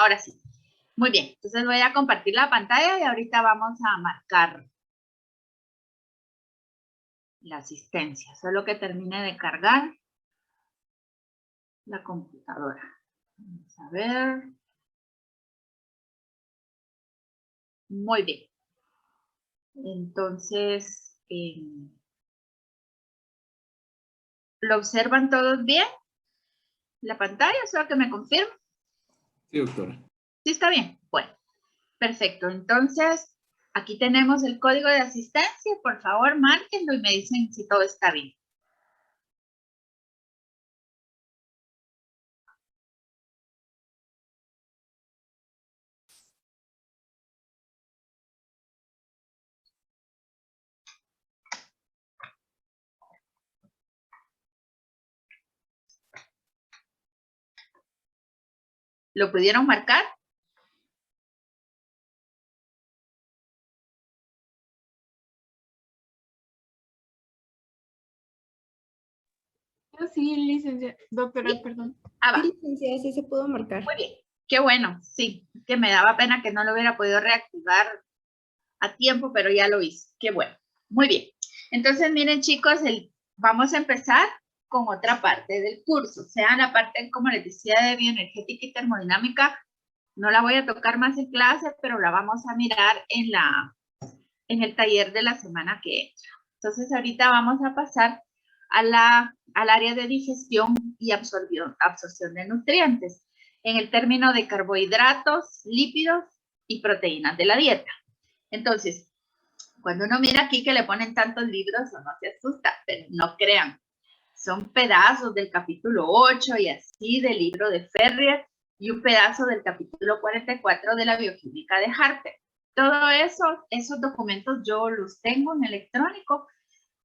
Ahora sí. Muy bien. Entonces voy a compartir la pantalla y ahorita vamos a marcar la asistencia. Solo que termine de cargar la computadora. Vamos a ver. Muy bien. Entonces, ¿lo observan todos bien? ¿La pantalla? ¿Solo que me confirmen? Sí, doctora. ¿Sí está bien? Bueno, perfecto. Entonces, aquí tenemos el código de asistencia. Por favor, márquenlo y me dicen si todo está bien. ¿Lo pudieron marcar? Sí, licenciada, doctora, ¿Sí? perdón. Ah, va. Sí, licenciada, sí se pudo marcar. Muy bien. Qué bueno, sí. Que me daba pena que no lo hubiera podido reactivar a tiempo, pero ya lo hice. Qué bueno. Muy bien. Entonces, miren, chicos, vamos a empezar con otra parte del curso. O sea, la parte, como les decía, de bioenergética y termodinámica, no la voy a tocar más en clase, pero la vamos a mirar en el taller de la semana que entra. Entonces, ahorita vamos a pasar al área de digestión y absorción de nutrientes, en el término de carbohidratos, lípidos y proteínas de la dieta. Entonces, cuando uno mira aquí que le ponen tantos libros, uno se asusta, pero no crean. Son pedazos del capítulo 8 y así del libro de Ferrier y un pedazo del capítulo 44 de la bioquímica de Harper. Todo eso, esos documentos yo los tengo en electrónico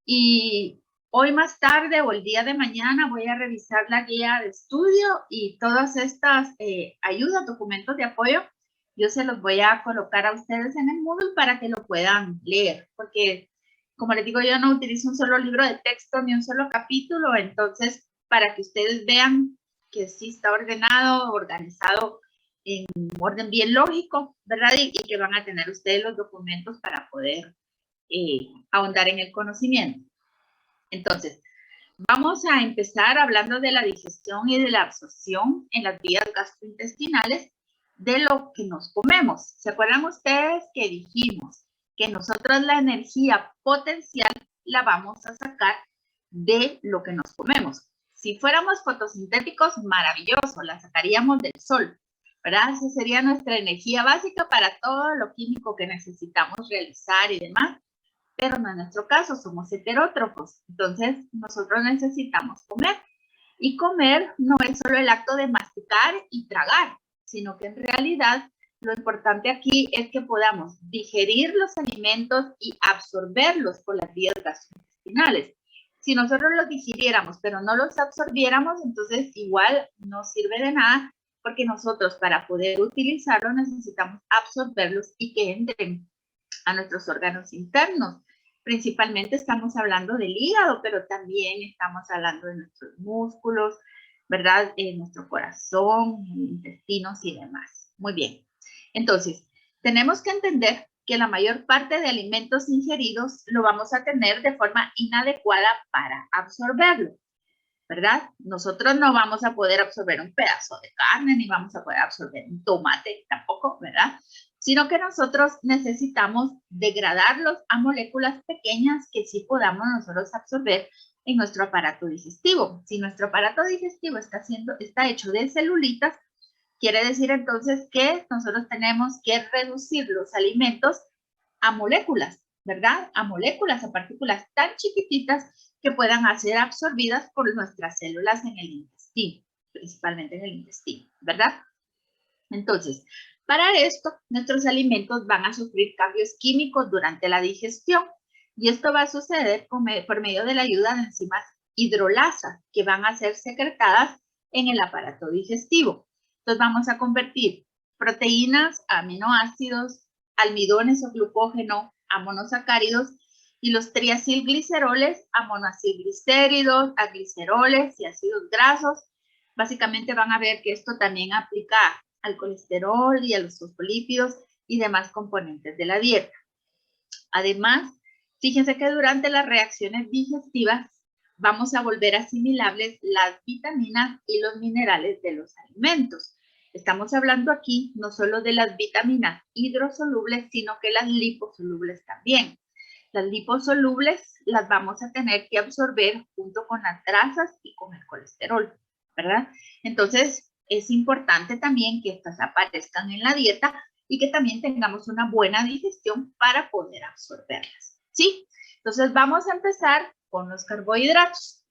y hoy más tarde o el día de mañana voy a revisar la guía de estudio y todas estas ayudas, documentos de apoyo, yo se los voy a colocar a ustedes en el Moodle para que lo puedan leer, porque como les digo, yo no utilizo un solo libro de texto ni un solo capítulo, entonces para que ustedes vean que sí está ordenado, organizado en orden bien lógico, ¿verdad? Y que van a tener ustedes los documentos para poder ahondar en el conocimiento. Entonces, vamos a empezar hablando de la digestión y de la absorción en las vías gastrointestinales de lo que nos comemos. ¿Se acuerdan ustedes que dijimos que nosotros la energía potencial la vamos a sacar de lo que nos comemos? Si fuéramos fotosintéticos, maravilloso, la sacaríamos del sol, ¿verdad? Esa sería nuestra energía básica para todo lo químico que necesitamos realizar y demás. Pero no es nuestro caso, somos heterótrofos. Entonces, nosotros necesitamos comer. Y comer no es solo el acto de masticar y tragar, sino que en realidad lo importante aquí es que podamos digerir los alimentos y absorberlos por las vías gastrointestinales. Si nosotros los digiriéramos, pero no los absorbiéramos, entonces igual no sirve de nada, porque nosotros para poder utilizarlos necesitamos absorberlos y que entren a nuestros órganos internos. Principalmente estamos hablando del hígado, pero también estamos hablando de nuestros músculos, ¿verdad? Nuestro corazón, intestinos y demás. Muy bien. Entonces, tenemos que entender que la mayor parte de alimentos ingeridos lo vamos a tener de forma inadecuada para absorberlo, ¿verdad? Nosotros no vamos a poder absorber un pedazo de carne, ni vamos a poder absorber un tomate tampoco, ¿verdad? Sino que nosotros necesitamos degradarlos a moléculas pequeñas que sí podamos nosotros absorber en nuestro aparato digestivo. Si nuestro aparato digestivo está hecho de celulitas, quiere decir entonces que nosotros tenemos que reducir los alimentos a moléculas, ¿verdad? A moléculas, a partículas tan chiquititas que puedan ser absorbidas por nuestras células en el intestino, principalmente en el intestino, ¿verdad? Entonces, para esto, nuestros alimentos van a sufrir cambios químicos durante la digestión y esto va a suceder por medio de la ayuda de enzimas hidrolasas que van a ser secretadas en el aparato digestivo. Entonces, vamos a convertir proteínas, aminoácidos, almidones o glucógeno a monosacáridos y los triacilgliceroles a monoacilglicéridos, a gliceroles y ácidos grasos. Básicamente van a ver que esto también aplica al colesterol y a los fosfolípidos y demás componentes de la dieta. Además, fíjense que durante las reacciones digestivas vamos a volver asimilables las vitaminas y los minerales de los alimentos. Estamos hablando aquí no solo de las vitaminas hidrosolubles, sino que las liposolubles también. Las liposolubles las vamos a tener que absorber junto con las grasas y con el colesterol, ¿verdad? Entonces, es importante también que estas aparezcan en la dieta y que también tengamos una buena digestión para poder absorberlas, ¿sí? Entonces, vamos a empezar con los carbohidratos.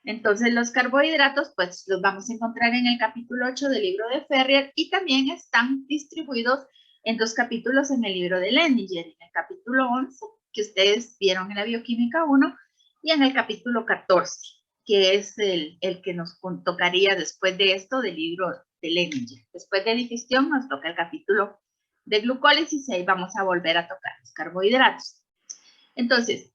Entonces, los carbohidratos, pues, los vamos a encontrar en el capítulo 8 del libro de Ferrier y también están distribuidos en 2 capítulos en el libro de Leninger, en el capítulo 11, que ustedes vieron en la bioquímica 1, y en el capítulo 14, que es el que nos tocaría después de esto del libro de Leninger. Después de digestión nos toca el capítulo de glucólisis y ahí vamos a volver a tocar los carbohidratos. Entonces,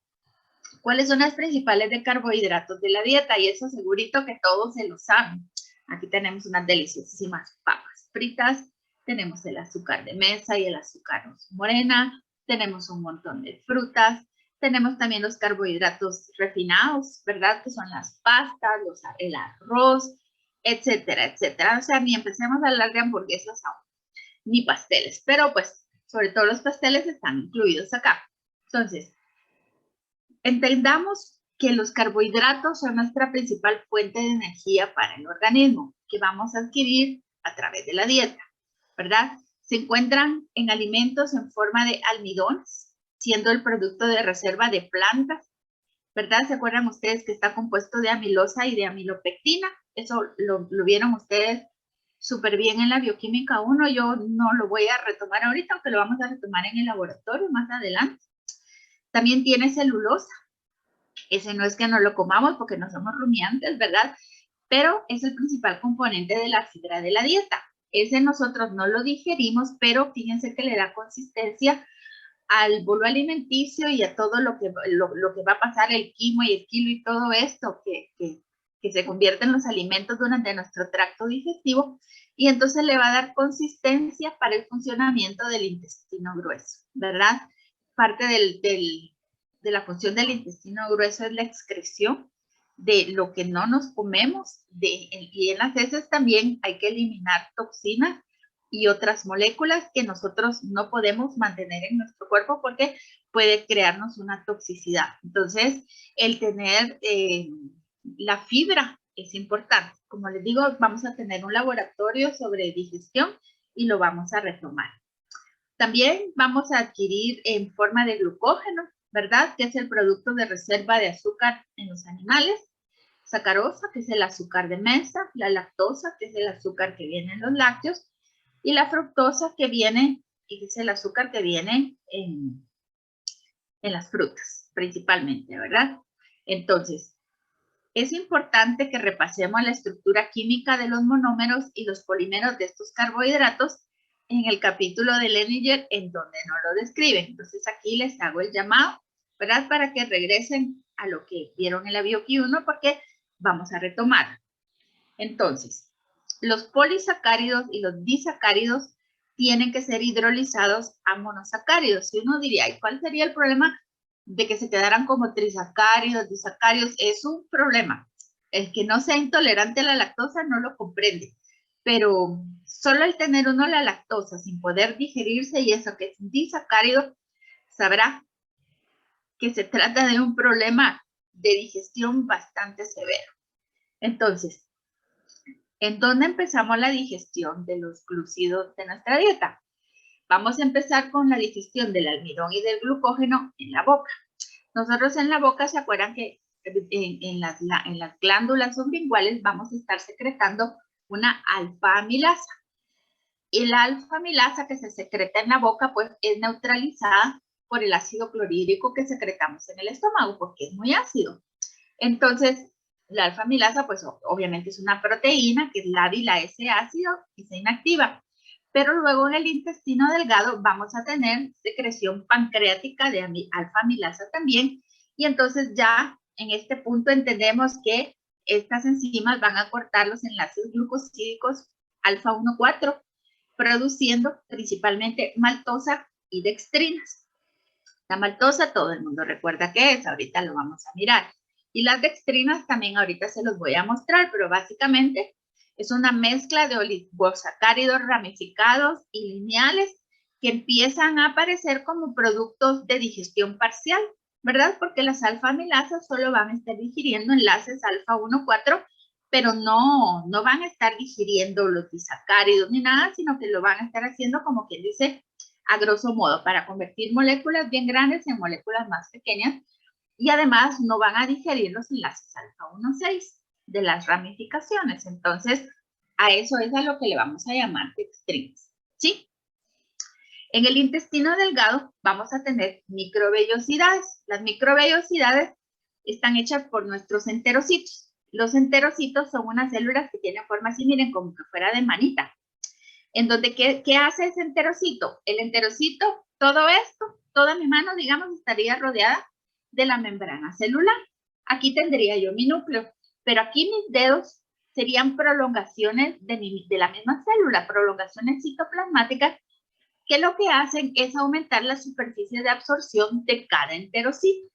¿cuáles son las principales de carbohidratos de la dieta? Y eso segurito que todos se lo saben. Aquí tenemos unas deliciosísimas papas fritas, tenemos el azúcar de mesa y el azúcar morena, tenemos un montón de frutas, tenemos también los carbohidratos refinados, ¿verdad? Que son las pastas, el arroz, etcétera, etcétera. O sea, ni empecemos a hablar de hamburguesas aún, ni pasteles, pero pues sobre todo los pasteles están incluidos acá. Entonces, entendamos que los carbohidratos son nuestra principal fuente de energía para el organismo, que vamos a adquirir a través de la dieta, ¿verdad? Se encuentran en alimentos en forma de almidones, siendo el producto de reserva de plantas, ¿verdad? ¿Se acuerdan ustedes que está compuesto de amilosa y de amilopectina? Eso lo vieron ustedes súper bien en la bioquímica 1. Yo no lo voy a retomar ahorita, aunque lo vamos a retomar en el laboratorio más adelante. También tiene celulosa. Ese no es que no lo comamos porque no somos rumiantes, ¿verdad? Pero es el principal componente de la fibra de la dieta. Ese nosotros no lo digerimos, pero fíjense que le da consistencia al bolo alimenticio y a todo lo que va a pasar, el quimo y el kilo y todo esto que se convierte en los alimentos durante nuestro tracto digestivo, y entonces le va a dar consistencia para el funcionamiento del intestino grueso, ¿verdad? Parte de la función del intestino grueso es la excreción de lo que no nos comemos, y en las heces también hay que eliminar toxinas y otras moléculas que nosotros no podemos mantener en nuestro cuerpo porque puede crearnos una toxicidad. Entonces, el tener la fibra es importante. Como les digo, vamos a tener un laboratorio sobre digestión y lo vamos a retomar. También vamos a adquirir en forma de glucógeno, ¿verdad? Que es el producto de reserva de azúcar en los animales. Sacarosa, que es el azúcar de mesa. La lactosa, que es el azúcar que viene en los lácteos. Y la fructosa, que viene, y es el azúcar que viene en las frutas, principalmente, ¿verdad? Entonces, es importante que repasemos la estructura química de los monómeros y los polímeros de estos carbohidratos en el capítulo de Leninger, en donde no lo describen. Entonces, aquí les hago el llamado, ¿verdad? Para que regresen a lo que vieron en la Bioquí 1, porque vamos a retomar. Entonces, los polisacáridos y los disacáridos tienen que ser hidrolizados a monosacáridos. Y uno diría, ¿y cuál sería el problema de que se quedaran como trisacáridos, disacáridos? Es un problema. El que no sea intolerante a la lactosa no lo comprende. Pero solo el tener uno la lactosa sin poder digerirse y eso que es disacárido, sabrá que se trata de un problema de digestión bastante severo. Entonces, ¿en dónde empezamos la digestión de los glucidos de nuestra dieta? Vamos a empezar con la digestión del almidón y del glucógeno en la boca. Nosotros en la boca, ¿se acuerdan que en las glándulas sublinguales vamos a estar secretando una alfa-amilasa? Y la alfa-amilasa que se secreta en la boca, pues es neutralizada por el ácido clorhídrico que secretamos en el estómago, porque es muy ácido. Entonces, la alfa-amilasa, pues obviamente es una proteína que labila ese ácido y se inactiva. Pero luego en el intestino delgado vamos a tener secreción pancreática de alfa-amilasa también. Y entonces ya en este punto entendemos que estas enzimas van a cortar los enlaces glucosídicos alfa-1,4 produciendo principalmente maltosa y dextrinas. La maltosa todo el mundo recuerda qué es, ahorita lo vamos a mirar. Y las dextrinas también ahorita se los voy a mostrar, pero básicamente es una mezcla de oligosacáridos ramificados y lineales que empiezan a aparecer como productos de digestión parcial, ¿verdad? Porque las alfa-amilasas solo van a estar digiriendo enlaces alfa 1,4, pero no van a estar digiriendo los disacáridos ni nada, sino que lo van a estar haciendo como quien dice a grosso modo, para convertir moléculas bien grandes en moléculas más pequeñas, y además no van a digerir los enlaces alfa 1,6 de las ramificaciones. Entonces, a eso es a lo que le vamos a llamar dextrinas, ¿sí? En el intestino delgado vamos a tener microvellosidades. Las microvellosidades están hechas por nuestros enterocitos. Los enterocitos son unas células que tienen forma así, miren, como que fuera de manita. En donde, ¿qué hace ese enterocito? El enterocito, todo esto, toda mi mano, digamos, estaría rodeada de la membrana celular. Aquí tendría yo mi núcleo, pero aquí mis dedos serían prolongaciones de la misma célula, prolongaciones citoplasmáticas, que lo que hacen es aumentar la superficie de absorción de cada enterocito.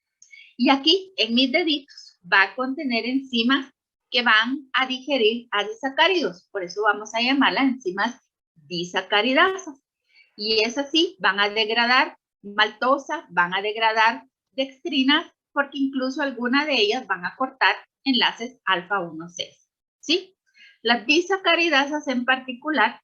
Y aquí, en mis deditos, va a contener enzimas que van a digerir a disacáridos. Por eso vamos a llamarlas enzimas disacaridasas. Y es así, van a degradar maltosa, van a degradar dextrinas, porque incluso algunas de ellas van a cortar enlaces alfa 1,6. ¿Sí? Las disacaridasas en particular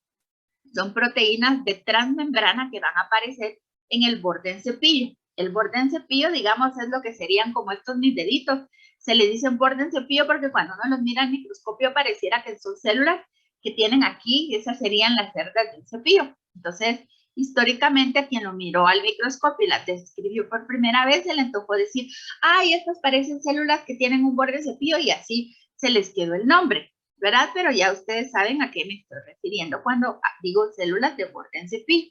son proteínas de transmembrana que van a aparecer en el borde en cepillo. El borde en cepillo, digamos, es lo que serían como estos mis deditos. Se le dicen borde en cepillo porque cuando uno los mira al microscopio pareciera que son células que tienen aquí, esas serían las cerdas del cepillo. Entonces, históricamente, a quien lo miró al microscopio y las describió por primera vez, se le antojó decir, ay, estas parecen células que tienen un borde de cepillo, y así se les quedó el nombre, ¿verdad? Pero ya ustedes saben a qué me estoy refiriendo cuando digo células de borde en cepillo.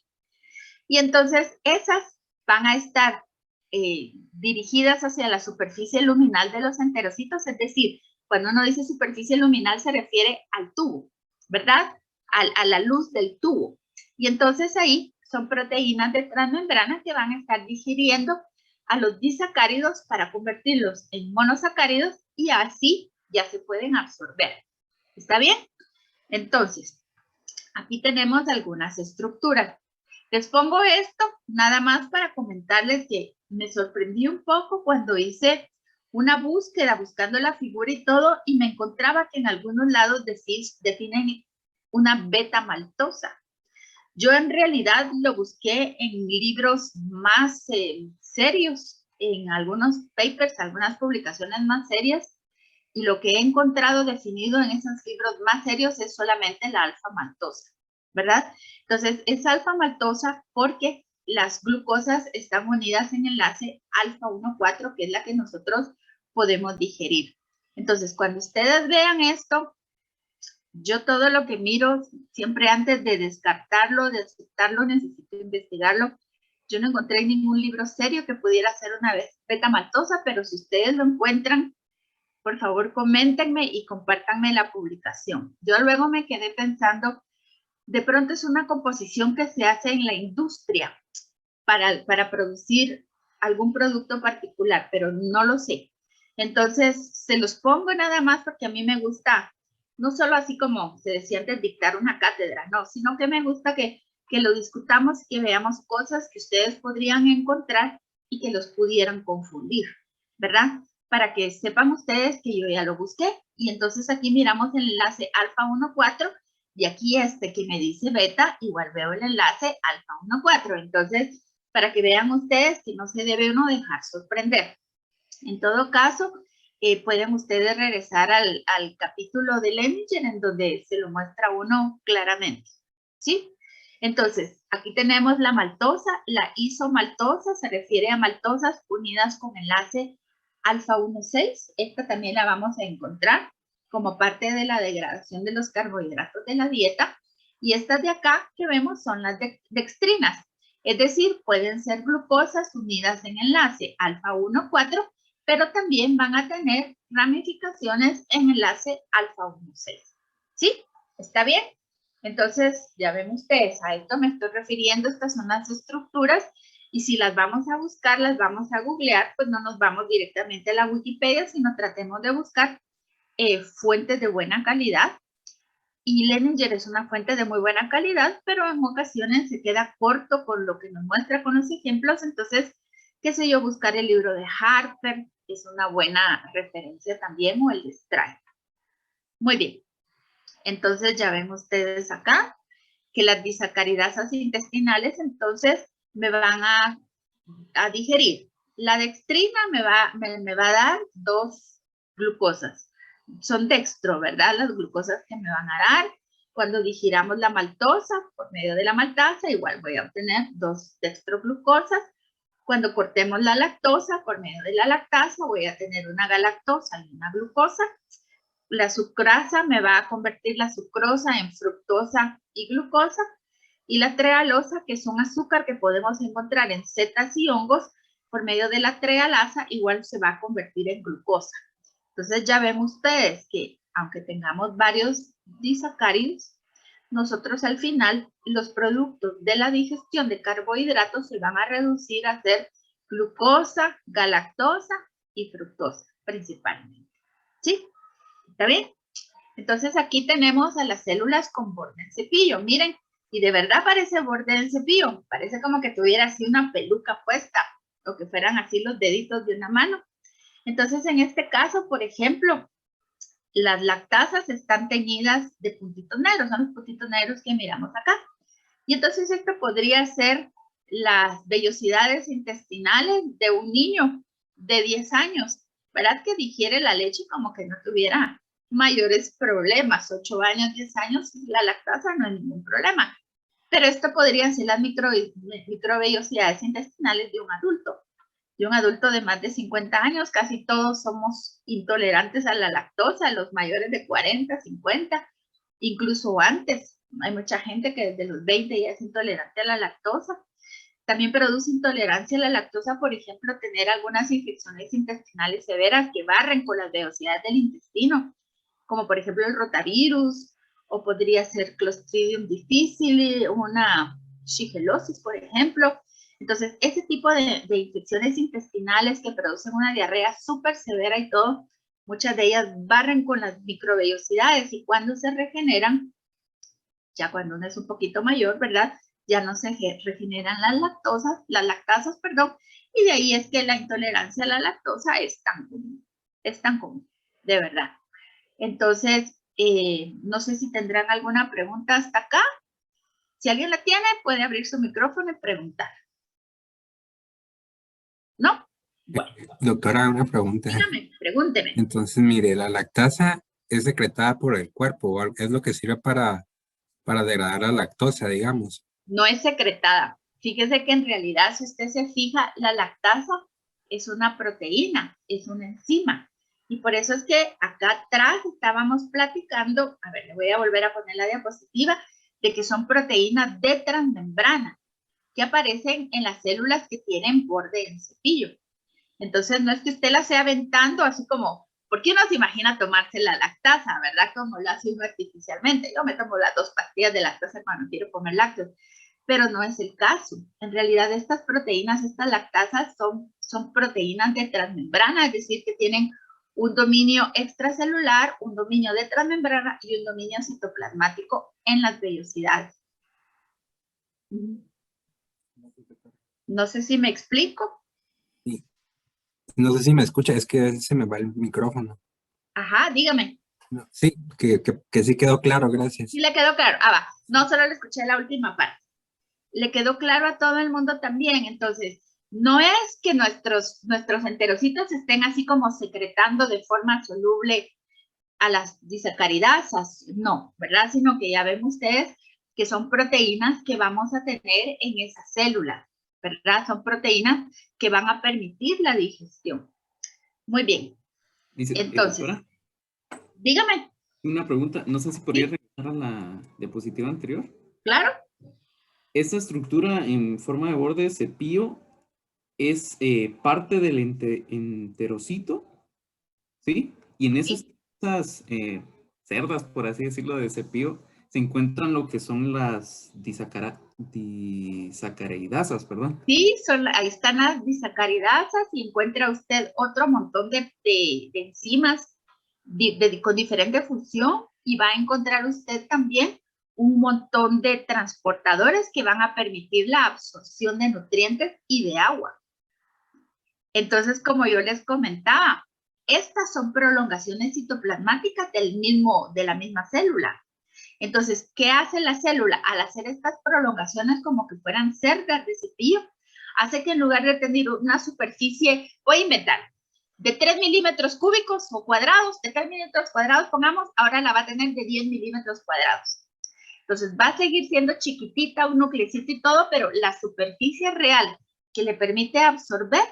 Y entonces, esas van a estar dirigidas hacia la superficie luminal de los enterocitos, es decir, cuando uno dice superficie luminal se refiere al tubo, ¿verdad? A la luz del tubo. Y entonces ahí son proteínas de transmembrana que van a estar digiriendo a los disacáridos para convertirlos en monosacáridos y así ya se pueden absorber. ¿Está bien? Entonces, aquí tenemos algunas estructuras. Les pongo esto nada más para comentarles que me sorprendí un poco cuando hice una búsqueda buscando la figura y todo, y me encontraba que en algunos lados definen una beta maltosa. Yo en realidad lo busqué en libros más serios, en algunos papers, algunas publicaciones más serias, y lo que he encontrado definido en esos libros más serios es solamente la alfa maltosa, ¿verdad? Entonces, es alfa maltosa porque las glucosas están unidas en enlace alfa 1,4, que es la que nosotros podemos digerir. Entonces, cuando ustedes vean esto, yo todo lo que miro, siempre antes de descartarlo, de aceptarlo, necesito investigarlo. Yo no encontré ningún libro serio que pudiera ser una beta maltosa, pero si ustedes lo encuentran, por favor, coméntenme y compártanme la publicación. Yo luego me quedé pensando, de pronto es una composición que se hace en la industria para producir algún producto particular, pero no lo sé. Entonces, se los pongo nada más porque a mí me gusta, no solo así como se decía antes, dictar una cátedra, no, sino que me gusta que lo discutamos y que veamos cosas que ustedes podrían encontrar y que los pudieran confundir, ¿verdad? Para que sepan ustedes que yo ya lo busqué. Y entonces aquí miramos el enlace alfa 1,4 y aquí este que me dice beta, igual veo el enlace alfa 1,4. Entonces, para que vean ustedes que no se debe uno dejar sorprender. En todo caso, pueden ustedes regresar al capítulo de Leminger en donde se lo muestra uno claramente, ¿sí? Entonces, aquí tenemos la maltosa. La isomaltosa se refiere a maltosas unidas con enlace alfa 1,6. Esta también la vamos a encontrar como parte de la degradación de los carbohidratos de la dieta. Y estas de acá que vemos son las dextrinas. Es decir, pueden ser glucosas unidas en enlace alfa 1,4, pero también van a tener ramificaciones en enlace alfa 1,6. ¿Sí? ¿Está bien? Entonces, ya ven ustedes, a esto me estoy refiriendo, estas son las estructuras, y si las vamos a buscar, las vamos a googlear, pues no nos vamos directamente a la Wikipedia, sino tratemos de buscar fuentes de buena calidad. Y Leninger es una fuente de muy buena calidad, pero en ocasiones se queda corto con lo que nos muestra con los ejemplos. Entonces, qué sé yo, buscar el libro de Harper es una buena referencia también, o el de Strike. Muy bien. Entonces, ya ven ustedes acá que las disacaridasas intestinales, entonces, me van a digerir. La dextrina me va a dar 2 glucosas. Son dextro, ¿verdad? Las glucosas que me van a dar. Cuando digiramos la maltosa, por medio de la maltasa, igual voy a obtener 2 dextroglucosas. Cuando cortemos la lactosa, por medio de la lactasa, voy a tener una galactosa y una glucosa. La sucrasa me va a convertir la sucrosa en fructosa y glucosa. Y la trealosa, que es un azúcar que podemos encontrar en setas y hongos, por medio de la trealasa, igual se va a convertir en glucosa. Entonces ya ven ustedes que aunque tengamos varios disacáridos, nosotros al final los productos de la digestión de carbohidratos se van a reducir a ser glucosa, galactosa y fructosa principalmente. ¿Sí? ¿Está bien? Entonces aquí tenemos a las células con borde en cepillo. Miren, y de verdad parece borde en cepillo. Parece como que tuviera así una peluca puesta o que fueran así los deditos de una mano. Entonces en este caso, por ejemplo, las lactasas están teñidas de puntitos negros. Son los puntitos negros que miramos acá. Y entonces esto podría ser las vellosidades intestinales de un niño de 10 años, ¿verdad? Que digiere la leche como que no tuviera mayores problemas. 8 años, 10 años, la lactasa no es ningún problema. Pero esto podrían ser las microvellosidades intestinales de un adulto de más de 50 años. Casi todos somos intolerantes a la lactosa, los mayores de 40, 50, incluso antes. Hay mucha gente que desde los 20 ya es intolerante a la lactosa. También produce intolerancia a la lactosa, por ejemplo, tener algunas infecciones intestinales severas que barren con las vellosidades del intestino, como por ejemplo el rotavirus, o podría ser Clostridium difficile, una shigellosis, por ejemplo. Entonces, ese tipo de infecciones intestinales que producen una diarrea súper severa y todo, muchas de ellas barren con las microvellosidades, y cuando se regeneran, ya cuando uno es un poquito mayor, ¿verdad? Ya no se regeneran las lactasas, perdón, y de ahí es que la intolerancia a la lactosa es tan común, de verdad. Entonces, no sé si tendrán alguna pregunta hasta acá. Si alguien la tiene, puede abrir su micrófono y preguntar. ¿No? Bueno. Doctora, una pregunta. Dígame, pregúnteme. Entonces, mire, la lactasa es secretada por el cuerpo, es lo que sirve para degradar la lactosa, digamos. No es secretada. Fíjese que en realidad, si usted se fija, la lactasa es una proteína, es una enzima. Y por eso es que acá atrás estábamos platicando, a ver, le voy a volver a poner la diapositiva, de que son proteínas de transmembrana, que aparecen en las células que tienen borde en cepillo. Entonces, no es que usted la sea aventando así como, porque uno se imagina tomarse la lactasa, ¿verdad? Como lo hace uno artificialmente. Yo me tomo las 2 pastillas de lactasa cuando quiero comer lácteos, pero no es el caso. En realidad, estas proteínas, estas lactasas son proteínas de transmembrana, es decir, que tienen un dominio extracelular, un dominio de transmembrana y un dominio citoplasmático en las vellosidades. No sé si me explico. Sí. No sé si me escucha, es que a veces se me va el micrófono. Ajá, dígame. No, sí, que sí quedó claro, gracias. Sí le quedó claro. Ah, va. No solo le escuché la última parte. Le quedó claro a todo el mundo también. Entonces, no es que nuestros enterocitos estén así como secretando de forma soluble a las disacaridasas, no, ¿verdad? Sino que ya ven ustedes que son proteínas que vamos a tener en esas células, ¿verdad? Son proteínas que van a permitir la digestión. Muy bien. Dice, Entonces, doctora, dígame. una pregunta, no sé si podría Sí. regresar a la diapositiva anterior. Claro. Esta estructura en forma de borde de cepillo es parte del enterocito, ¿sí? Y en esas cerdas, por así decirlo, de cepillo, se encuentran lo que son las disacaridasas, perdón. Sí, ahí están las disacaridasas y encuentra usted otro montón de enzimas con diferente función y va a encontrar usted también un montón de transportadores que van a permitir la absorción de nutrientes y de agua. Entonces, como yo les comentaba, estas son prolongaciones citoplasmáticas de la misma célula. Entonces, ¿qué hace la célula? Al hacer estas prolongaciones como que fueran cerdas de cepillo, hace que en lugar de tener una superficie, voy a inventar, de 3 milímetros cúbicos o cuadrados, de 3 milímetros cuadrados, pongamos, ahora la va a tener de 10 milímetros cuadrados. Entonces, va a seguir siendo chiquitita, un nuclecito y todo, pero la superficie real que le permite absorber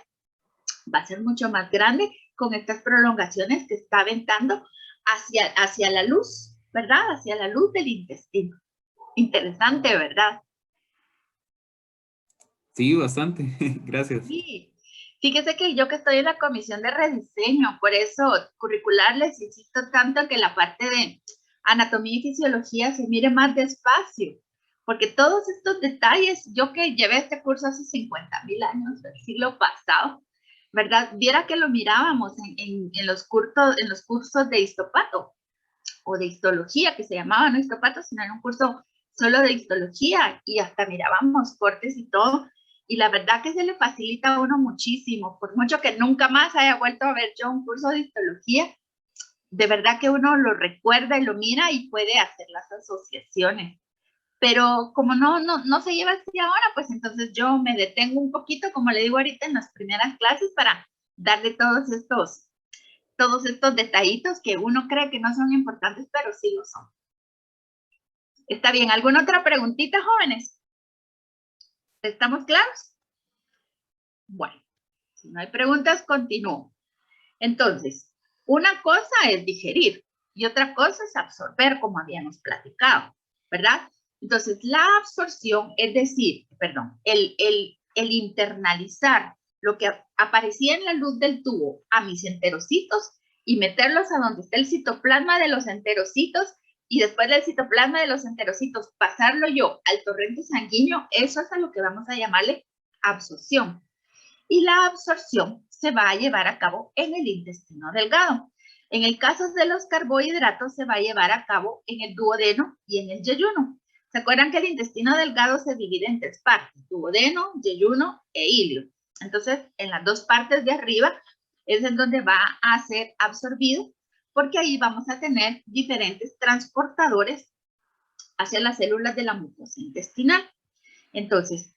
va a ser mucho más grande con estas prolongaciones que está aventando hacia la luz, ¿verdad? Hacia la luz del intestino. Interesante, ¿verdad? Sí, bastante. Gracias. Sí. Fíjese que yo que estoy en la comisión de rediseño, por eso curricular les insisto tanto que la parte de anatomía y fisiología se mire más despacio, porque todos estos detalles, yo que llevé este curso hace 50,000 años, del siglo pasado, ¿verdad? Viera que lo mirábamos en los cursos de histopato o de histología, que se llamaba no histopato, sino en un curso solo de histología y hasta mirábamos cortes y todo. Y la verdad que se le facilita a uno muchísimo, por mucho que nunca más haya vuelto a ver yo un curso de histología, de verdad que uno lo recuerda y lo mira y puede hacer las asociaciones. Pero como no se lleva así ahora, pues entonces yo me detengo un poquito, como le digo ahorita en las primeras clases, para darle todos estos detallitos que uno cree que no son importantes, pero sí lo son. ¿Está bien? ¿Alguna otra preguntita, jóvenes? ¿Estamos claros? Bueno, si no hay preguntas, continúo. Entonces, una cosa es digerir y otra cosa es absorber, como habíamos platicado, ¿verdad? Entonces, la absorción, es decir, perdón, el internalizar lo que aparecía en la luz del tubo a mis enterocitos y meterlos a donde está el citoplasma de los enterocitos y después del citoplasma de los enterocitos pasarlo yo al torrente sanguíneo, eso es a lo que vamos a llamarle absorción. Y la absorción se va a llevar a cabo en el intestino delgado. En el caso de los carbohidratos se va a llevar a cabo en el duodeno y en el yeyuno. ¿Se acuerdan que el intestino delgado se divide en 3 partes? Duodeno, yeyuno e ilio. Entonces, en las 2 partes de arriba es en donde va a ser absorbido, porque ahí vamos a tener diferentes transportadores hacia las células de la mucosa intestinal. Entonces,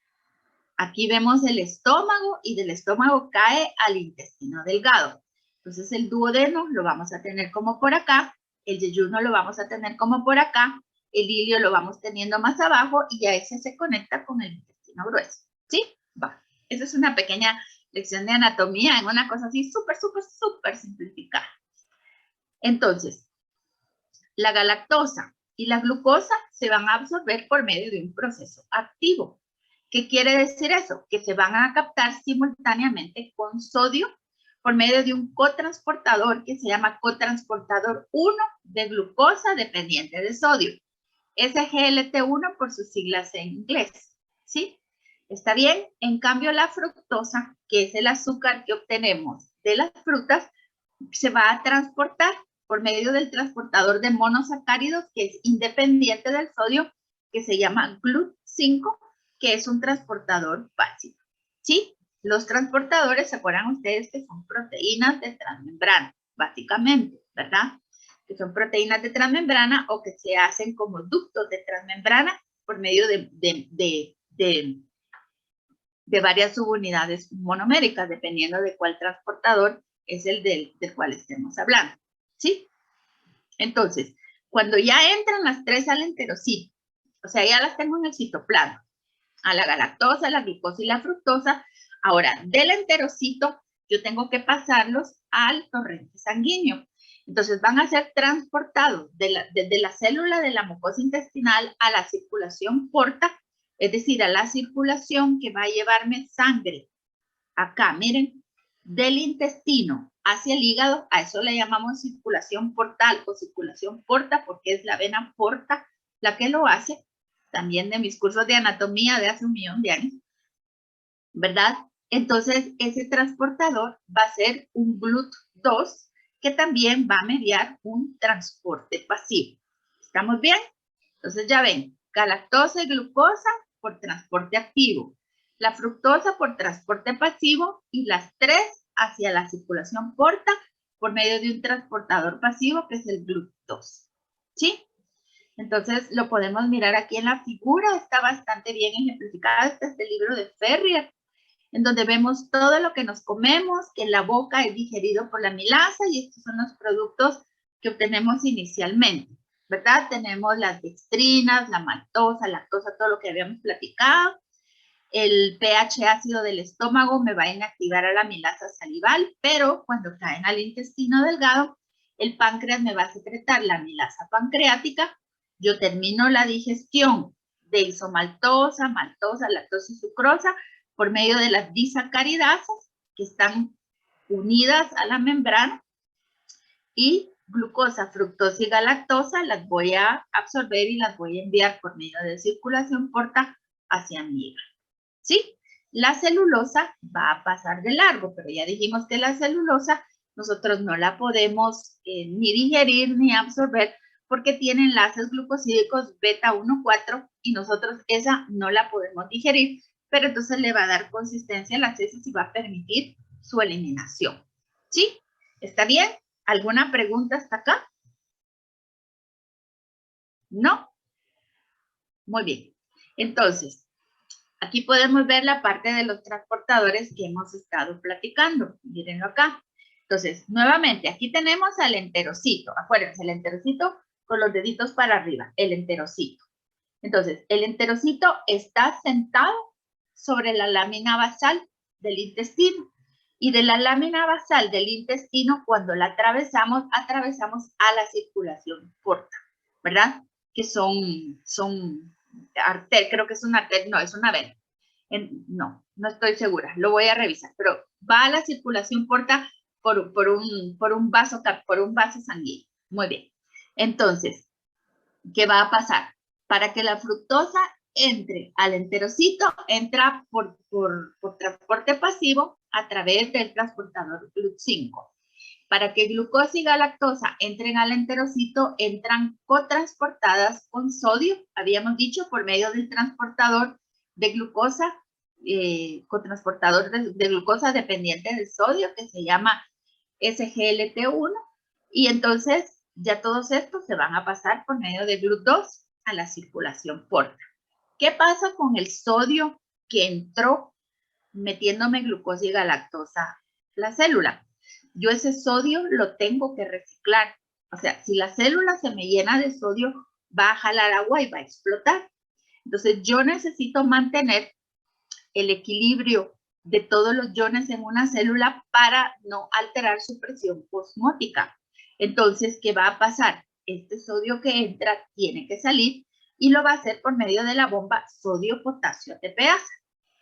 aquí vemos el estómago y del estómago cae al intestino delgado. Entonces el duodeno lo vamos a tener como por acá, el yeyuno lo vamos a tener como por acá, el ilio lo vamos teniendo más abajo y ya ese se conecta con el intestino grueso. ¿Sí? Va. Esa es una pequeña lección de anatomía en una cosa así súper simplificada. Entonces, la galactosa y la glucosa se van a absorber por medio de un proceso activo. ¿Qué quiere decir eso? Que se van a captar simultáneamente con sodio por medio de un cotransportador que se llama cotransportador 1 de glucosa dependiente de sodio. SGLT1 por sus siglas en inglés. ¿Sí? ¿Está bien? En cambio, la fructosa, que es el azúcar que obtenemos de las frutas, se va a transportar por medio del transportador de monosacáridos que es independiente del sodio, que se llama GLUT5, que es un transportador básico. ¿Sí? Los transportadores, ¿se acuerdan ustedes que son proteínas de transmembrana, básicamente, ¿verdad? Que son proteínas de transmembrana o que se hacen como ductos de transmembrana por medio de varias subunidades monoméricas, dependiendo de cuál transportador es el del cual estemos hablando. ¿Sí? Entonces, cuando ya entran las 3 al enterocito, o sea, ya las tengo en el citoplasma, a la galactosa, la glucosa y la fructosa, ahora del enterocito yo tengo que pasarlos al torrente sanguíneo. Entonces van a ser transportados desde la célula de la mucosa intestinal a la circulación porta, es decir, a la circulación que va a llevarme sangre. Acá, miren, del intestino hacia el hígado, a eso le llamamos circulación portal o circulación porta porque es la vena porta la que lo hace, también de mis cursos de anatomía de hace 1.000.000 de años, ¿verdad? Entonces, ese transportador va a ser un GLUT2 que también va a mediar un transporte pasivo. ¿Estamos bien? Entonces, ya ven, galactosa y glucosa por transporte activo, la fructosa por transporte pasivo y las 3 hacia la circulación porta por medio de un transportador pasivo que es el GLUT2. ¿Sí? Entonces, lo podemos mirar aquí en la figura, está bastante bien ejemplificado. Este es el libro de Ferrier, en donde vemos todo lo que nos comemos, que en la boca es digerido por la amilasa, y estos son los productos que obtenemos inicialmente, ¿verdad? Tenemos las dextrinas, la maltosa, lactosa, todo lo que habíamos platicado. El pH ácido del estómago me va a inactivar a la amilasa salival, pero cuando caen al intestino delgado, el páncreas me va a secretar la amilasa pancreática. Yo termino la digestión de isomaltosa, maltosa, lactosa y sucrosa por medio de las disacaridasas que están unidas a la membrana, y glucosa, fructosa y galactosa las voy a absorber y las voy a enviar por medio de circulación porta hacia mi hígado. ¿Sí? La celulosa va a pasar de largo, pero ya dijimos que la celulosa nosotros no la podemos ni digerir ni absorber porque tiene enlaces glucosídicos beta 1,4 y nosotros esa no la podemos digerir, pero entonces le va a dar consistencia a las heces y va a permitir su eliminación. ¿Sí? ¿Está bien? ¿Alguna pregunta hasta acá? ¿No? Muy bien. Entonces, aquí podemos ver la parte de los transportadores que hemos estado platicando. Mírenlo acá. Entonces, nuevamente, aquí tenemos al enterocito. Acuérdense, el enterocito con los deditos para arriba, el enterocito. Entonces, el enterocito está sentado sobre la lámina basal del intestino. Y de la lámina basal del intestino, cuando la atravesamos a la circulación porta, ¿verdad? Que son arterias, creo que es una arteria, no, es una vena. No estoy segura, lo voy a revisar, pero va a la circulación porta por un vaso sanguíneo. Muy bien. Entonces, ¿qué va a pasar? Para que la fructosa entre al enterocito, entra por transporte pasivo a través del transportador GLUT5. Para que glucosa y galactosa entren al enterocito, entran cotransportadas con sodio, habíamos dicho, por medio del transportador de glucosa, cotransportador de glucosa dependiente del sodio, que se llama SGLT1, y entonces ya todos estos se van a pasar por medio de GLUT2 a la circulación porta. ¿Qué pasa con el sodio que entró metiéndome glucosa y galactosa la célula? Yo ese sodio lo tengo que reciclar. O sea, si la célula se me llena de sodio, va a jalar agua y va a explotar. Entonces, yo necesito mantener el equilibrio de todos los iones en una célula para no alterar su presión osmótica. Entonces, ¿qué va a pasar? Este sodio que entra tiene que salir y lo va a hacer por medio de la bomba sodio-potasio ATPasa.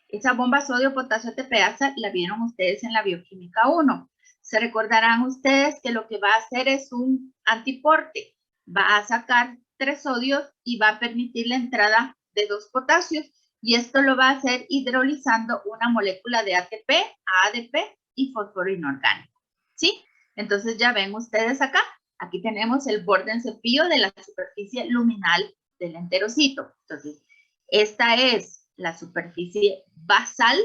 Esa bomba sodio-potasio ATPasa la vieron ustedes en la bioquímica 1. Se recordarán ustedes que lo que va a hacer es un antiporte. Va a sacar 3 sodios y va a permitir la entrada de 2 potasios. Y esto lo va a hacer hidrolizando una molécula de ATP, ADP y fósforo inorgánico. ¿Sí? Entonces ya ven ustedes acá. Aquí tenemos el borde en cepillo de la superficie luminal del enterocito. Entonces, esta es la superficie basal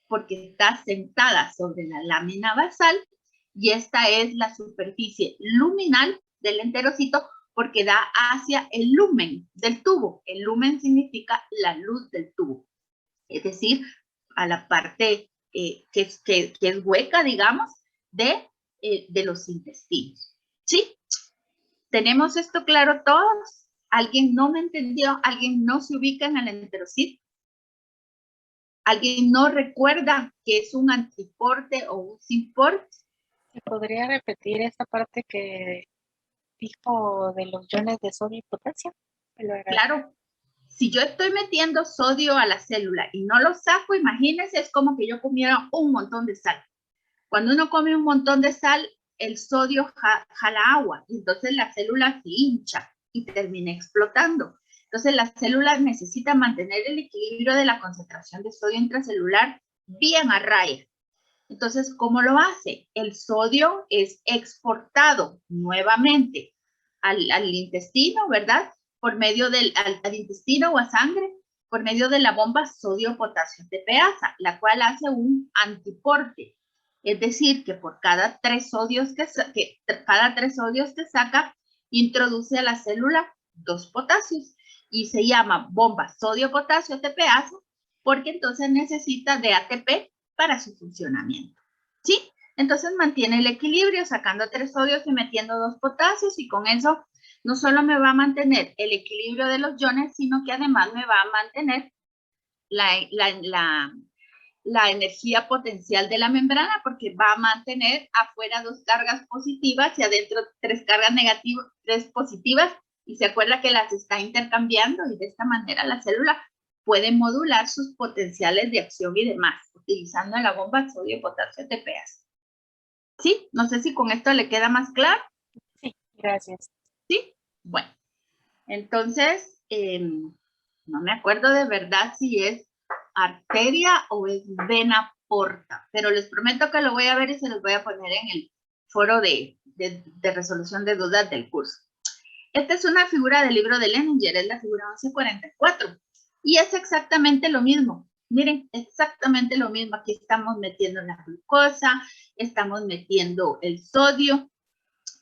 porque está sentada sobre la lámina basal, y esta es la superficie luminal del enterocito porque da hacia el lumen del tubo. El lumen significa la luz del tubo, es decir, a la parte que es hueca, digamos, de los intestinos. ¿Sí? ¿Tenemos esto claro todos? ¿Alguien no me entendió? ¿Alguien no se ubica en el enterocito? ¿Alguien no recuerda que es un antiporte o un sinporte? ¿Se podría repetir esa parte que dijo de los iones de sodio y potasio? Claro. Si yo estoy metiendo sodio a la célula y no lo saco, imagínense, es como que yo comiera un montón de sal. Cuando uno come un montón de sal, el sodio jala agua y entonces la célula se hincha y termina explotando. Entonces, la célula necesita mantener el equilibrio de la concentración de sodio intracelular bien a raya. Entonces, ¿cómo lo hace? El sodio es exportado nuevamente al intestino, ¿verdad? Por medio al intestino o a sangre, por medio de la bomba sodio-potasio TPasa, la cual hace un antiporte. Es decir, que por cada 3 sodios que saca, introduce a la célula 2 potasios y se llama bomba sodio-potasio TPasa porque entonces necesita de ATP para su funcionamiento. ¿Sí? Entonces mantiene el equilibrio sacando 3 sodios y metiendo 2 potasios y con eso no solo me va a mantener el equilibrio de los iones, sino que además me va a mantener la energía potencial de la membrana porque va a mantener afuera 2 cargas positivas y adentro 3 cargas negativas, 3 positivas y se acuerda que las está intercambiando y de esta manera la célula puede modular sus potenciales de acción y demás utilizando la bomba sodio-potasio TPasa. ¿Sí? No sé si con esto le queda más claro. Sí, gracias. ¿Sí? Bueno, entonces no me acuerdo de verdad si es arteria o es vena porta, pero les prometo que lo voy a ver y se los voy a poner en el foro de resolución de dudas del curso. Esta es una figura del libro de Leninger, es la figura 1144, y es exactamente lo mismo. Miren, exactamente lo mismo. Aquí estamos metiendo la glucosa, estamos metiendo el sodio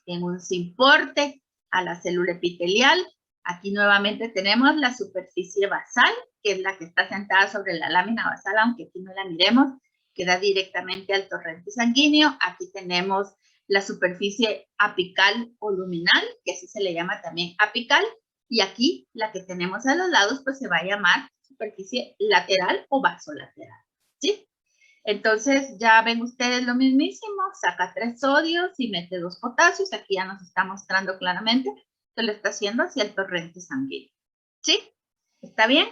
en un simporte a la célula epitelial. Aquí nuevamente tenemos la superficie basal, que es la que está sentada sobre la lámina basal, aunque aquí no la miremos, que da directamente al torrente sanguíneo. Aquí tenemos la superficie apical o luminal, que así se le llama también apical, y aquí la que tenemos a los lados, pues se va a llamar superficie lateral o vasolateral, ¿sí? Entonces, ya ven ustedes lo mismísimo, saca 3 sodios y mete 2 potasios, aquí ya nos está mostrando claramente que lo está haciendo hacia el torrente sanguíneo, ¿sí? ¿Está bien?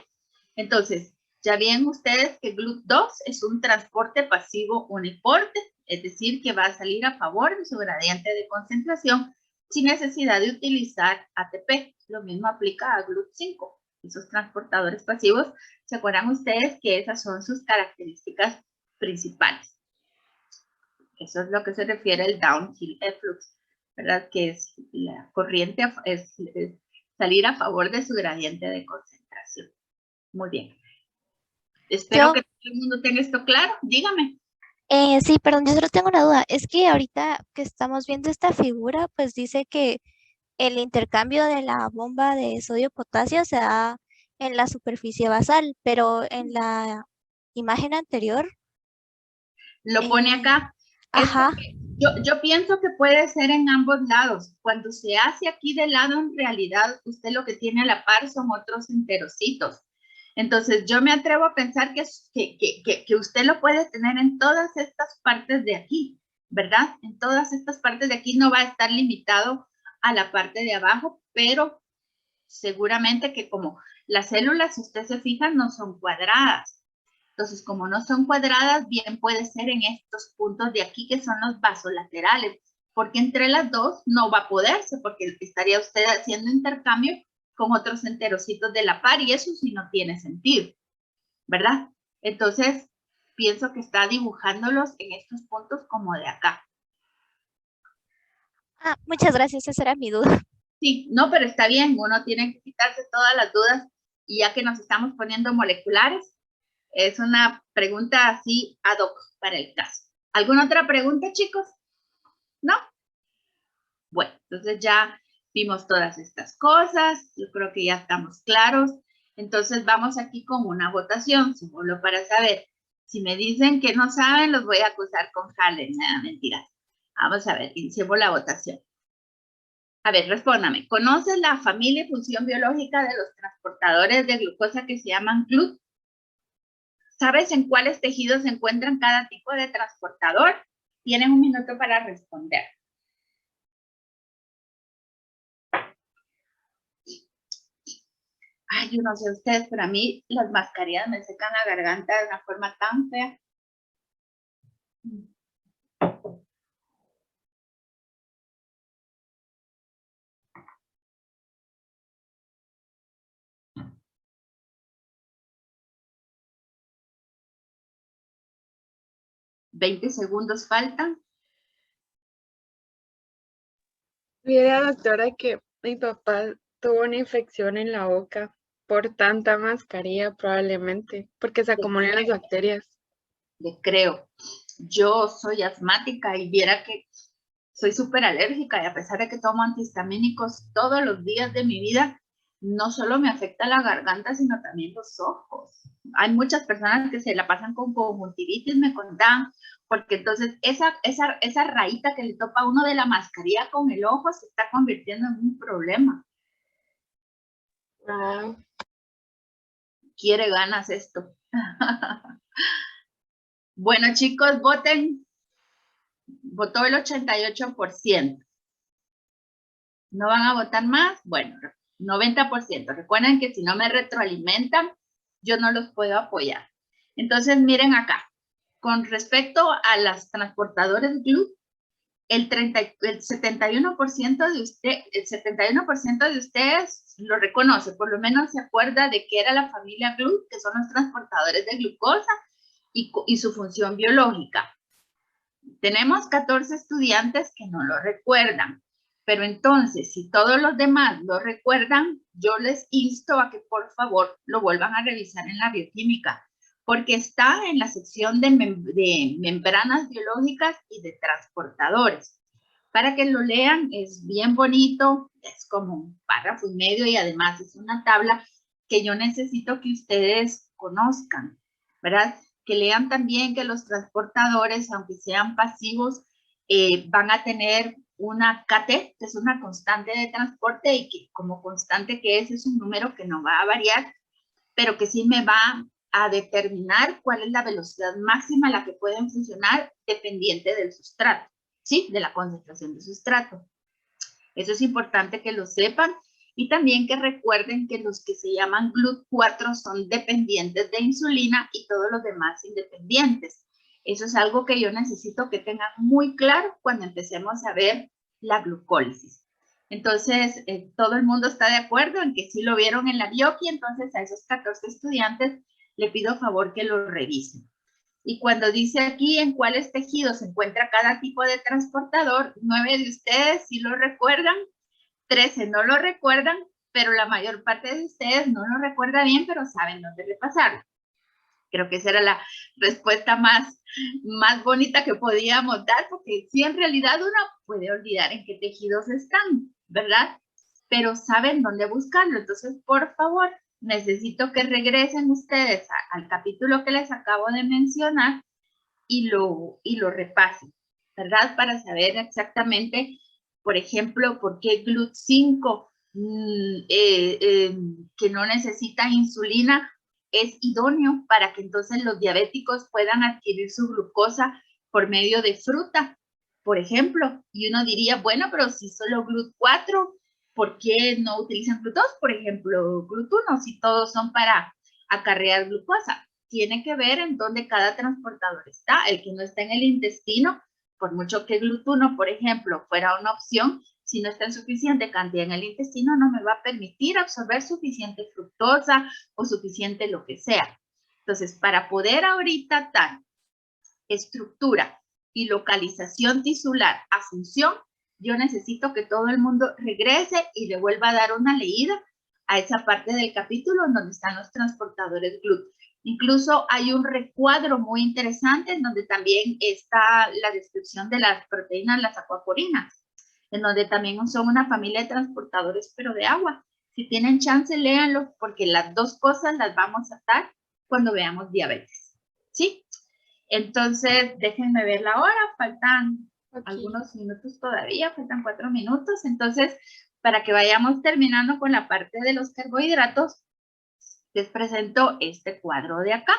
Entonces, ya ven ustedes que GLUT2 es un transporte pasivo uniporte, es decir, que va a salir a favor de su gradiente de concentración sin necesidad de utilizar ATP. Lo mismo aplica a GLUT5. Esos transportadores pasivos, ¿se acuerdan ustedes que esas son sus características principales? Eso es lo que se refiere al downhill efflux, ¿verdad? Que es la corriente, es salir a favor de su gradiente de concentración. Muy bien. Espero que todo el mundo tenga esto claro. Dígame. Sí, perdón, yo solo tengo una duda. Es que ahorita que estamos viendo esta figura, pues dice que el intercambio de la bomba de sodio-potasio se da en la superficie basal, pero en la imagen anterior, Lo pone acá. ajá, Yo pienso que puede ser en ambos lados. Cuando se hace aquí de lado, en realidad, usted lo que tiene a la par son otros enterocitos. Entonces, yo me atrevo a pensar que usted lo puede tener en todas estas partes de aquí, ¿verdad? En todas estas partes de aquí no va a estar limitado a la parte de abajo, pero seguramente que como las células, si usted se fija, no son cuadradas. Entonces, como no son cuadradas, bien puede ser en estos puntos de aquí que son los vasolaterales, porque entre las dos no va a poderse, porque estaría usted haciendo intercambio con otros enterocitos de la par y eso sí no tiene sentido, ¿verdad? Entonces, pienso que está dibujándolos en estos puntos como de acá. muchas gracias, esa era mi duda. Sí, no, pero está bien, uno tiene que quitarse todas las dudas y ya que nos estamos poniendo moleculares, es una pregunta así ad hoc para el caso. ¿Alguna otra pregunta, chicos? ¿No? Bueno, entonces ya vimos todas estas cosas. Yo creo que ya estamos claros. Entonces vamos aquí con una votación, solo para saber. Si me dicen que no saben, los voy a acusar con jale. Nada, mentira. Vamos a ver, iniciemos la votación. A ver, respóndame. ¿Conoces la familia y función biológica de los transportadores de glucosa que se llaman GLUT? ¿Sabes en cuáles tejidos se encuentran cada tipo de transportador? Tienen un minuto para responder. Ay, yo no sé ustedes, pero a mí las mascarillas me secan la garganta de una forma tan fea. 20 segundos faltan. Mira, doctora, que mi papá tuvo una infección en la boca por tanta mascarilla, probablemente, porque se acumulan las bacterias. Le creo. Yo soy asmática y viera que soy súper alérgica y a pesar de que tomo antihistamínicos todos los días de mi vida, no solo me afecta la garganta, sino también los ojos. Hay muchas personas que se la pasan con conjuntivitis, me contaban, porque entonces esa rayita que le topa a uno de la mascarilla con el ojo se está convirtiendo en un problema. Wow. Quiere ganas esto. Bueno, chicos, voten. Votó el 88%. ¿No van a votar más? Bueno, 90%. Recuerden que si no me retroalimentan, yo no los puedo apoyar. Entonces, miren acá. Con respecto a las transportadores GLUT, el 71% de ustedes lo reconoce, por lo menos se acuerda de que era la familia GLUT, que son los transportadores de glucosa y su función biológica. Tenemos 14 estudiantes que no lo recuerdan, pero entonces, si todos los demás lo recuerdan, yo les insto a que por favor lo vuelvan a revisar en la bioquímica, porque está en la sección de membranas biológicas y de transportadores. Para que lo lean, es bien bonito, es como un párrafo y medio y además es una tabla que yo necesito que ustedes conozcan, ¿verdad? Que lean también que los transportadores, aunque sean pasivos, van a tener una KT, que es una constante de transporte y que como constante que es un número que no va a variar, pero que sí me va a determinar cuál es la velocidad máxima a la que pueden funcionar dependiente del sustrato, ¿sí? De la concentración de sustrato. Eso es importante que lo sepan. Y también que recuerden que los que se llaman GLUT4 son dependientes de insulina y todos los demás independientes. Eso es algo que yo necesito que tengan muy claro cuando empecemos a ver la glucólisis. Entonces, todo el mundo está de acuerdo en que sí lo vieron en la bioquí, entonces a esos 14 estudiantes le pido favor que lo revisen. Y cuando dice aquí en cuáles tejidos se encuentra cada tipo de transportador, 9 de ustedes sí lo recuerdan, 13 no lo recuerdan, pero la mayor parte de ustedes no lo recuerda bien, pero saben dónde repasarlo. Creo que esa era la respuesta más bonita que podíamos dar, porque sí, en realidad uno puede olvidar en qué tejidos están, ¿verdad? Pero saben dónde buscarlo. Entonces, por favor, necesito que regresen ustedes al capítulo que les acabo de mencionar y lo repasen, ¿verdad? Para saber exactamente, por ejemplo, por qué GLUT5, que no necesita insulina, es idóneo para que entonces los diabéticos puedan adquirir su glucosa por medio de fruta, por ejemplo. Y uno diría, bueno, pero si solo GLUT4, ¿por qué no utilizan GLUT2? Por ejemplo, GLUT1, si todos son para acarrear glucosa. Tiene que ver en dónde cada transportador está. El que no está en el intestino, por mucho que GLUT1, por ejemplo, fuera una opción, si no está en suficiente cantidad en el intestino, no me va a permitir absorber suficiente fructosa o suficiente lo que sea. Entonces, para poder ahorita dar estructura y localización tisular a función, yo necesito que todo el mundo regrese y le vuelva a dar una leída a esa parte del capítulo en donde están los transportadores GLUT. Incluso hay un recuadro muy interesante en donde también está la descripción de las proteínas, las acuaporinas, en donde también son una familia de transportadores, pero de agua. Si tienen chance, léanlo, porque las dos cosas las vamos a atar cuando veamos diabetes, ¿sí? Entonces, déjenme ver la hora, faltan algunos minutos todavía, faltan 4 minutos. Entonces, para que vayamos terminando con la parte de los carbohidratos, les presento este cuadro de acá,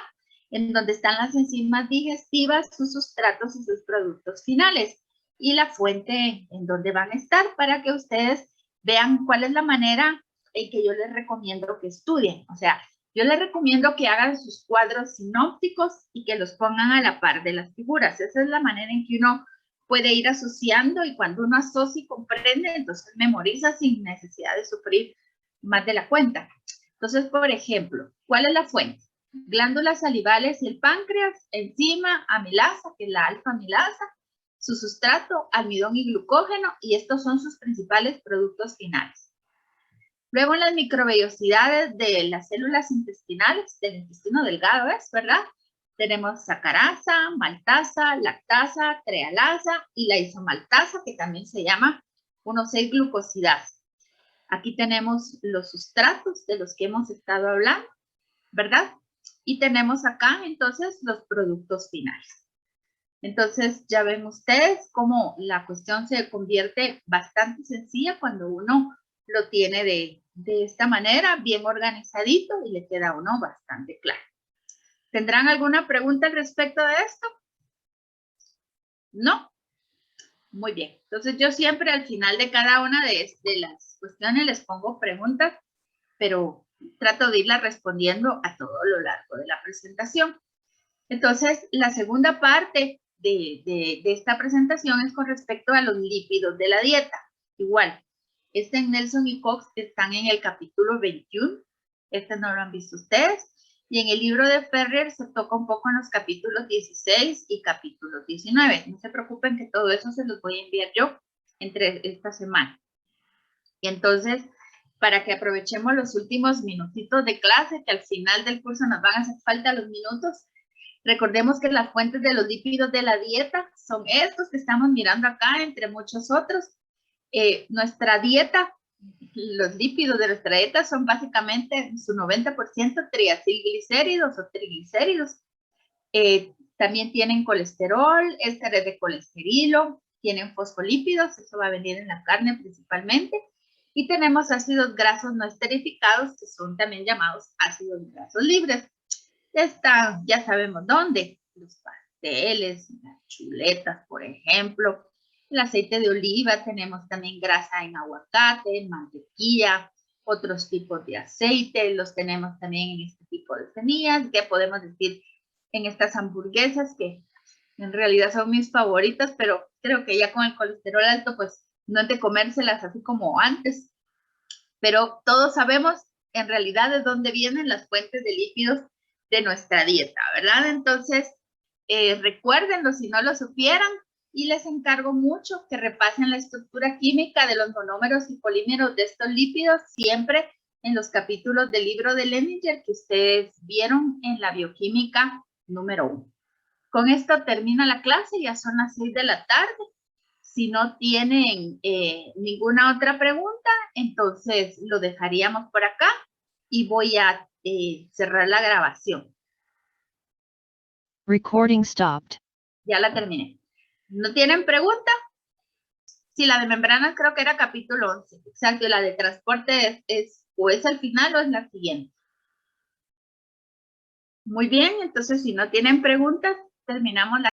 en donde están las enzimas digestivas, sus sustratos y sus productos finales, y la fuente en donde van a estar para que ustedes vean cuál es la manera en que yo les recomiendo que estudien. O sea, yo les recomiendo que hagan sus cuadros sinópticos y que los pongan a la par de las figuras. Esa es la manera en que uno puede ir asociando, y cuando uno asocia y comprende, entonces memoriza sin necesidad de sufrir más de la cuenta. Entonces, por ejemplo, ¿cuál es la fuente? glándulas salivales y el páncreas, enzima, amilasa, que es la alfa-amilasa, su sustrato, almidón y glucógeno, y estos son sus principales productos finales. Luego en las microvellosidades de las células intestinales, del intestino delgado, ¿verdad? Tenemos sacarasa, maltasa, lactasa, trealasa y la isomaltasa, que también se llama 1,6-glucosidasa. Aquí tenemos los sustratos de los que hemos estado hablando, ¿verdad? Y tenemos acá entonces los productos finales. Entonces ya ven ustedes cómo la cuestión se convierte bastante sencilla cuando uno lo tiene de esta manera, bien organizadito, y le queda a uno bastante claro. ¿Tendrán alguna pregunta al respecto de esto? ¿No? Muy bien. Entonces yo siempre al final de cada una de las cuestiones les pongo preguntas, pero trato de irlas respondiendo a todo lo largo de la presentación. Entonces, la segunda parte de esta presentación es con respecto a los lípidos de la dieta. Igual, en Nelson y Cox están en el capítulo 21. No lo han visto ustedes. Y en el libro de Ferrier se toca un poco en los capítulos 16 y capítulos 19. No se preocupen que todo eso se los voy a enviar yo entre esta semana. Y entonces, para que aprovechemos los últimos minutitos de clase, que al final del curso nos van a hacer falta los minutos, recordemos que las fuentes de los lípidos de la dieta son estos que estamos mirando acá, entre muchos otros. Nuestra dieta, los lípidos de nuestra dieta son básicamente en su 90% triacilglicéridos o triglicéridos. También tienen colesterol, ésteres de colesterilo, tienen fosfolípidos, eso va a venir en la carne principalmente. Y tenemos ácidos grasos no esterificados, que son también llamados ácidos grasos libres. Ya sabemos dónde, los pasteles, las chuletas, por ejemplo, el aceite de oliva, tenemos también grasa en aguacate, en mantequilla, otros tipos de aceite, los tenemos también en este tipo de semillas, que podemos decir en estas hamburguesas, que en realidad son mis favoritas, pero creo que ya con el colesterol alto, pues no hay que comérselas así como antes, pero todos sabemos en realidad de dónde vienen las fuentes de lípidos de nuestra dieta, ¿verdad? Entonces, recuérdenlo si no lo supieran, y les encargo mucho que repasen la estructura química de los monómeros y polímeros de estos lípidos, siempre en los capítulos del libro de Lehninger que ustedes vieron en la bioquímica número 1. Con esto termina la clase, ya son las 6 de la tarde. Si no tienen ninguna otra pregunta, entonces lo dejaríamos por acá y voy a cerrar la grabación. Recording stopped. Ya la terminé. ¿No tienen pregunta? Sí, la de membranas creo que era capítulo 11. Exacto, y la de transporte o es al final o es la siguiente. Muy bien, entonces si no tienen preguntas, terminamos la